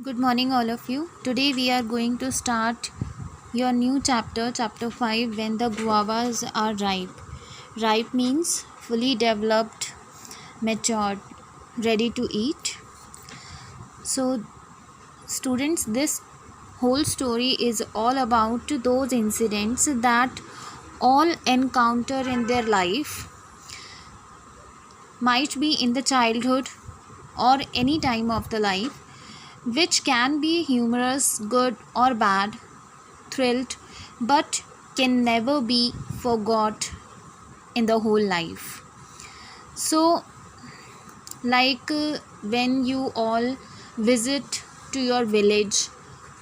Good morning, all of you. Today we are going to start your new chapter, chapter 5, when the guavas are ripe. Ripe means fully developed, matured, ready to eat. So, students, this whole story is all about those incidents that all encounter in their life, might be in the childhood or any time of the life, which can be humorous, good or bad, thrilled, but can never be forgot in the whole life. So, when you all visit to your village,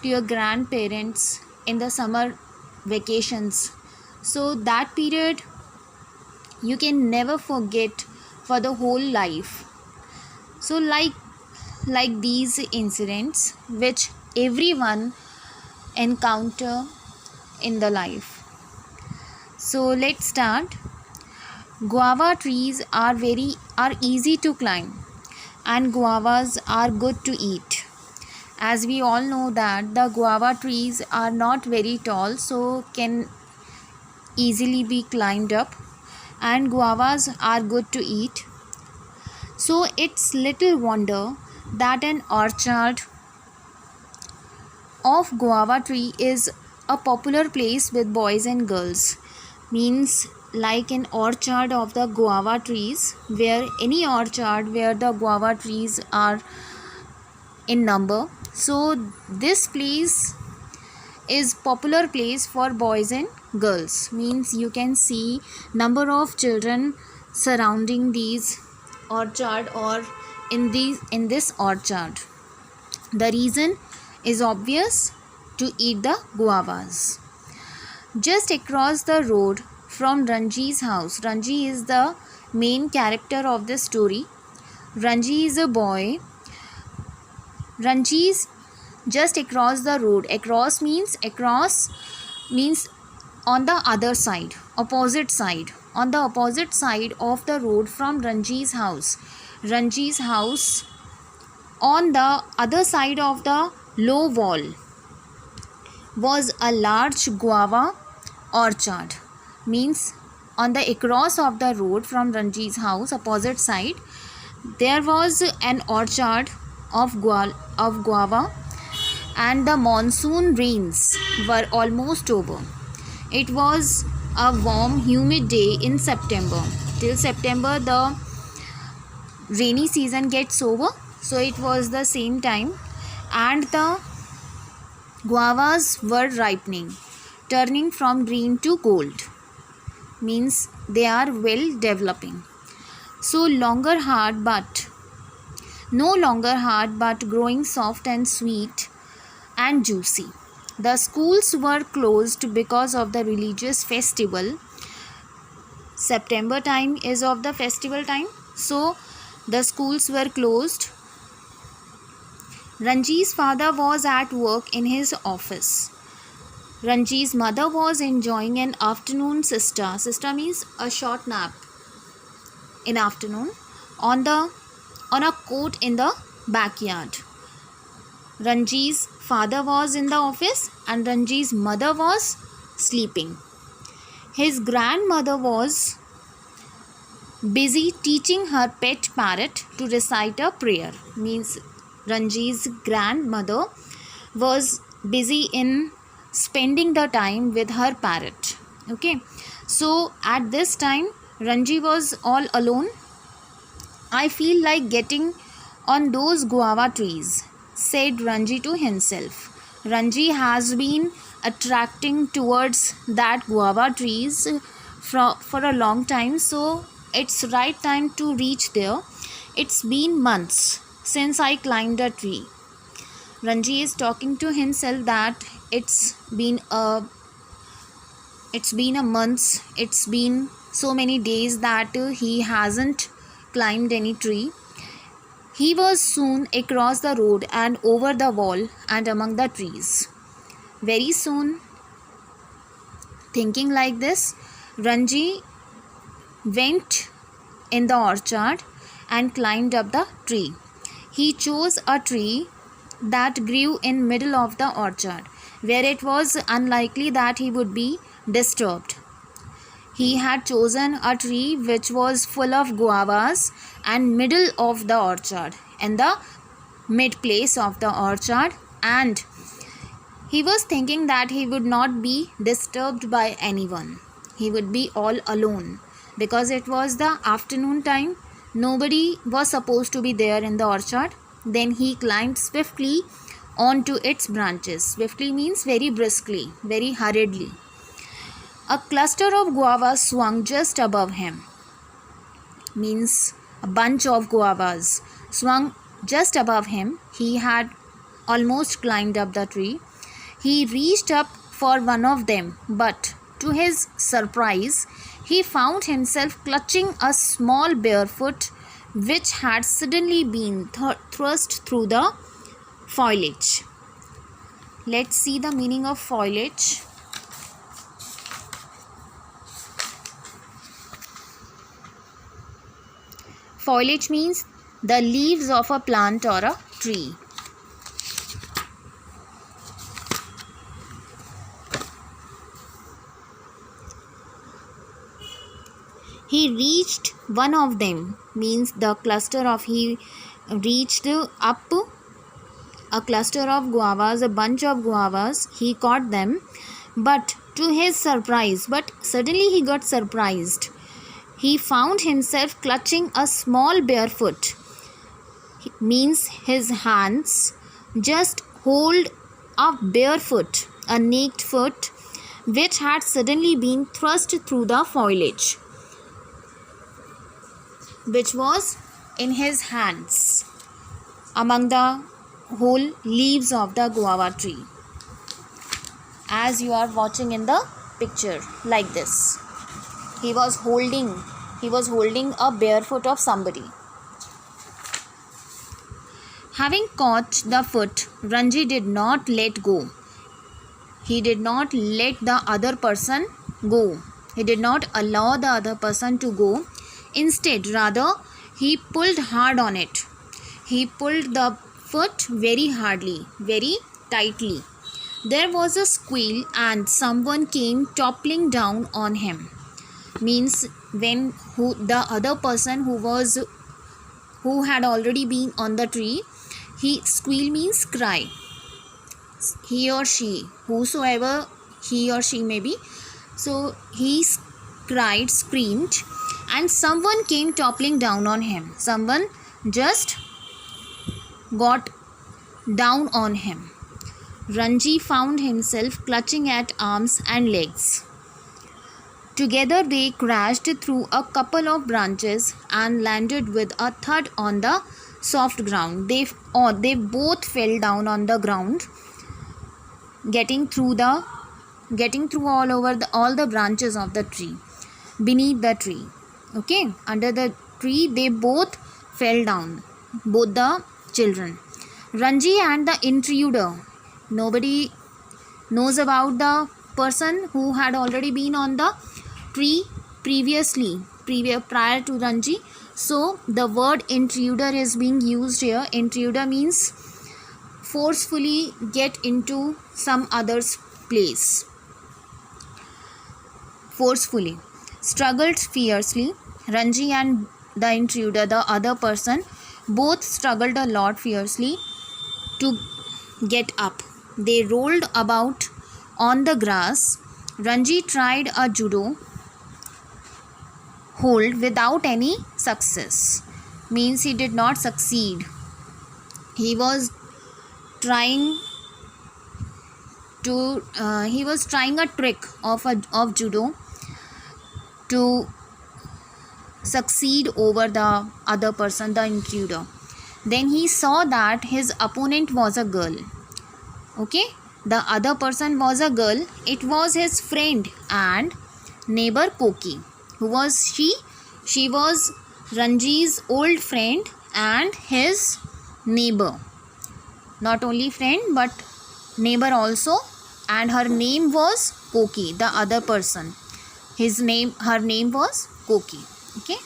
to your grandparents in the summer vacations, so that period you can never forget for the whole life. So, like these incidents which everyone encounter in the life. So let's start. Guava trees are easy to climb, and guavas are good to eat. As we all know that the guava trees are not very tall, so can easily be climbed up, and guavas are good to eat. So it's little wonder that an orchard of guava tree is a popular place with boys and girls. Means like an orchard of the guava trees, where any orchard where the guava trees are in number, so this place is popular place for boys and girls. Means you can see number of children surrounding these orchard or in this orchard. The reason is obvious: to eat the guavas. Just across the road from Ranji's house, Ranji is the main character of the story. Ranji is a boy. Ranji's just across the road. Across means on the other side, opposite side. On the opposite side of the road from Ranji's house. Ranji's house, on the other side of the low wall, was a large guava orchard. Means on the across of the road from Ranji's house, opposite side, there was an orchard of guava, and the monsoon rains were almost over. It was a warm, humid day in September. Till September, the rainy season gets over, so it was the same time, and the guavas were ripening, turning from green to gold. Means they are well developing. So no longer hard but growing soft and sweet and juicy. The schools were closed because of the religious festival. September time is of the festival time, so the schools were closed. Ranji's father was at work in his office. Ranji's mother was enjoying an afternoon siesta. Siesta means a short nap in afternoon on a coat in the backyard. Ranji's father was in the office and Ranji's mother was sleeping. His grandmother was busy teaching her pet parrot to recite a prayer. Means Ranji's grandmother was busy in spending the time with her parrot. Okay, so at this time Ranji was all alone. I feel like getting on those guava trees, said Ranji to himself. Ranji has been attracting towards that guava trees for a long time, so it's right time to reach there. It's been months since I climbed a tree. Ranji is talking to himself that it's been a month, it's been so many days that he hasn't climbed any tree. He was soon across the road and over the wall and among the trees. Very soon, thinking like this, Ranji went in the orchard and climbed up the tree. He chose a tree that grew in middle of the orchard, where it was unlikely that he would be disturbed. He had chosen a tree which was full of guavas and middle of the orchard, in the mid place of the orchard, and he was thinking that he would not be disturbed by anyone. He would be all alone because it was the afternoon time. Nobody was supposed to be there in the orchard. Then he climbed swiftly onto its branches. Swiftly means very briskly, very hurriedly. A cluster of guavas swung just above him. Means a bunch of guavas swung just above him. He had almost climbed up the tree. He reached up for one of them, but to his surprise, he found himself clutching a small bare foot which had suddenly been thrust through the foliage. Let's see the meaning of foliage. Foliage means the leaves of a plant or a tree. He reached one of them means the cluster of, he reached up a cluster of guavas, a bunch of guavas. He caught them, but to his surprise, but suddenly he got surprised. He found himself clutching a small bare foot. Means his hands just hold a bare foot, a naked foot, which had suddenly been thrust through the foliage, which was in his hands among the whole leaves of the guava tree, as you are watching in the picture like this. He was holding a bare foot of somebody. Having caught the foot, Ranji did not let go. He did not let the other person go. He did not allow the other person to go. Instead, rather, he pulled hard on it. He pulled the foot very hardly, very tightly. There was a squeal and someone came toppling down on him. Means when the other person who had already been on the tree, he squeal means cry. He or she, whosoever he or she may be, so he cried, screamed, and someone came toppling down on him. Someone just got down on him. Ranji found himself clutching at arms and legs. Together they crashed through a couple of branches and landed with a thud on the soft ground. They both fell down on the ground, getting through all over all the branches of the tree, beneath the tree. Okay, under the tree they both fell down, both the children. Ranji and the intruder. Nobody knows about the person who had already been on the tree prior to Ranji. So the word intruder is being used here. Intruder means forcefully get into some other's place. Forcefully. Struggled fiercely. Ranji and the intruder, the other person, both struggled a lot fiercely to get up. They rolled about on the grass. Ranji tried a judo hold without any success. Means he did not succeed. He was trying a trick of judo to succeed over the other person, the intruder. Then he saw that his opponent was a girl. Okay, the other person was a girl. It was his friend and neighbor Koki. Who was she? She was Ranji's old friend and his neighbor. Not only friend but neighbor also, and her name was Koki, the other person. Her name was Koki. Okay.